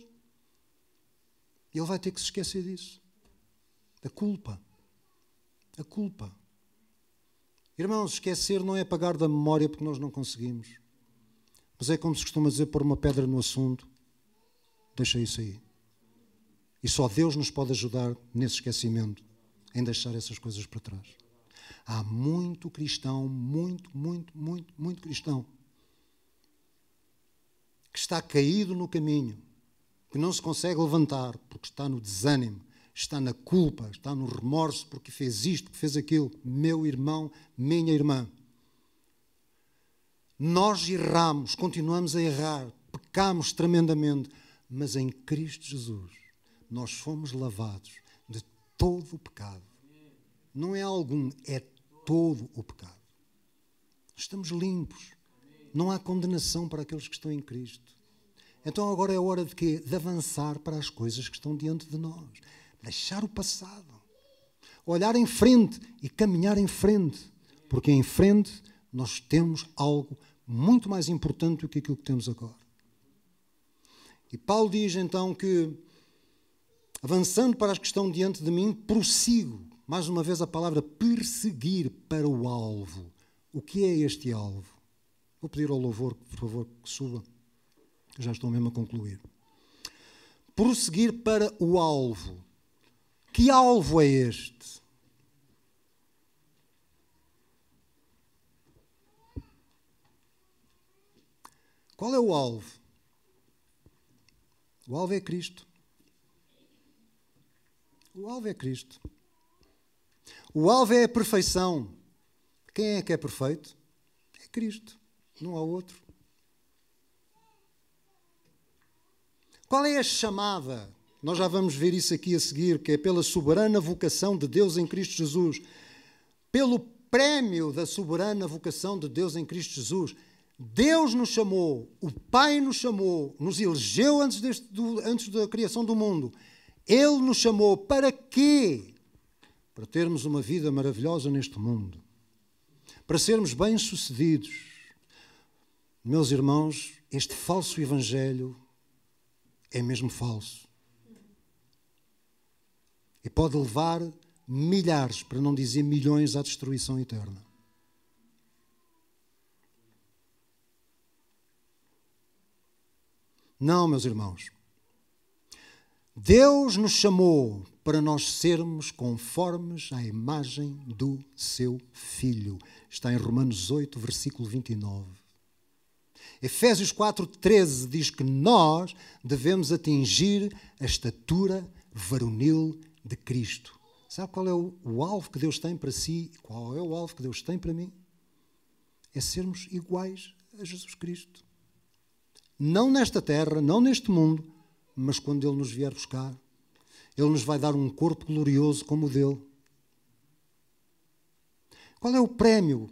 E ele vai ter que se esquecer disso. A culpa. A culpa. Irmãos, esquecer não é apagar da memória porque nós não conseguimos. Mas é como se costuma dizer, pôr uma pedra no assunto. Deixa isso aí. E só Deus nos pode ajudar nesse esquecimento, em deixar essas coisas para trás. Há muito cristão, muito cristão, que está caído no caminho, que não se consegue levantar, porque está no desânimo, está na culpa, está no remorso, porque fez isto, porque fez aquilo. Meu irmão, minha irmã, nós erramos, continuamos a errar, pecamos tremendamente, mas em Cristo Jesus nós fomos lavados de todo o pecado. Não é algum, é todo o pecado. Estamos limpos. Não há condenação para aqueles que estão em Cristo. Então agora é hora de quê? De avançar para as coisas que estão diante de nós. Deixar o passado. Olhar em frente e caminhar em frente. Porque em frente nós temos algo muito mais importante do que aquilo que temos agora. E Paulo diz então que, avançando para as que estão diante de mim, prossigo. Mais uma vez a palavra perseguir para o alvo. O que é este alvo? Vou pedir ao louvor, por favor, que suba. Já estou mesmo a concluir. Prosseguir para o alvo. Que alvo é este? Qual é o alvo? O alvo é Cristo. O alvo é Cristo. O alvo é a perfeição. Quem é que é perfeito? É Cristo. Não há outro. Qual é a chamada? Nós já vamos ver isso aqui a seguir, que é pela soberana vocação de Deus em Cristo Jesus. Pelo prémio da soberana vocação de Deus em Cristo Jesus. Deus nos chamou, o Pai nos chamou, nos elegeu antes da criação do mundo. Ele nos chamou para quê? Para termos uma vida maravilhosa neste mundo. Para sermos bem-sucedidos. Meus irmãos, este falso evangelho é mesmo falso. E pode levar milhares, para não dizer milhões, à destruição eterna. Não, meus irmãos. Deus nos chamou para nós sermos conformes à imagem do seu Filho. Está em Romanos 8, versículo 29. Efésios 4:13 diz que nós devemos atingir a estatura varonil de Cristo. Sabe qual é o alvo que Deus tem para si? Qual é o alvo que Deus tem para mim? É sermos iguais a Jesus Cristo. Não nesta terra, não neste mundo, mas quando Ele nos vier buscar, Ele nos vai dar um corpo glorioso como o dele. Qual é o prémio?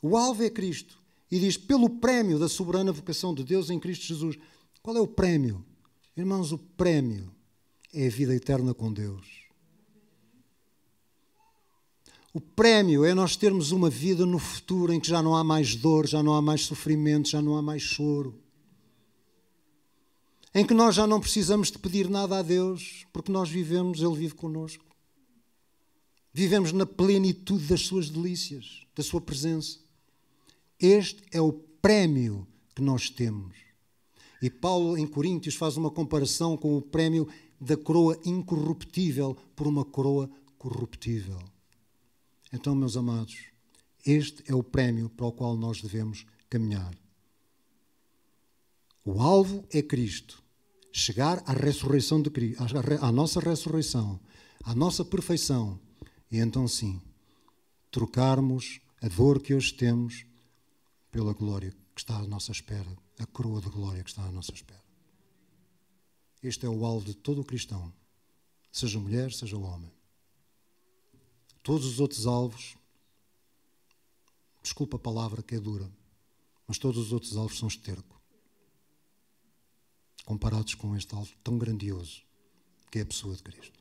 O alvo é Cristo. E diz, pelo prémio da soberana vocação de Deus em Cristo Jesus. Qual é o prémio? Irmãos, o prémio é a vida eterna com Deus. O prémio é nós termos uma vida no futuro em que já não há mais dor, já não há mais sofrimento, já não há mais choro. Em que nós já não precisamos de pedir nada a Deus, porque nós vivemos, Ele vive connosco. Vivemos na plenitude das suas delícias, da sua presença. Este é o prémio que nós temos. E Paulo, em Coríntios, faz uma comparação com o prémio da coroa incorruptível por uma coroa corruptível. Então, meus amados, este é o prémio para o qual nós devemos caminhar. O alvo é Cristo. Chegar à ressurreição de Cristo, à nossa ressurreição, à nossa perfeição. E então sim, trocarmos a dor que hoje temos pela glória que está à nossa espera, a coroa de glória que está à nossa espera. Este é o alvo de todo o cristão, seja mulher, seja homem. Todos os outros alvos, desculpa a palavra que é dura, mas todos os outros alvos são esterco, comparados com este alvo tão grandioso que é a pessoa de Cristo.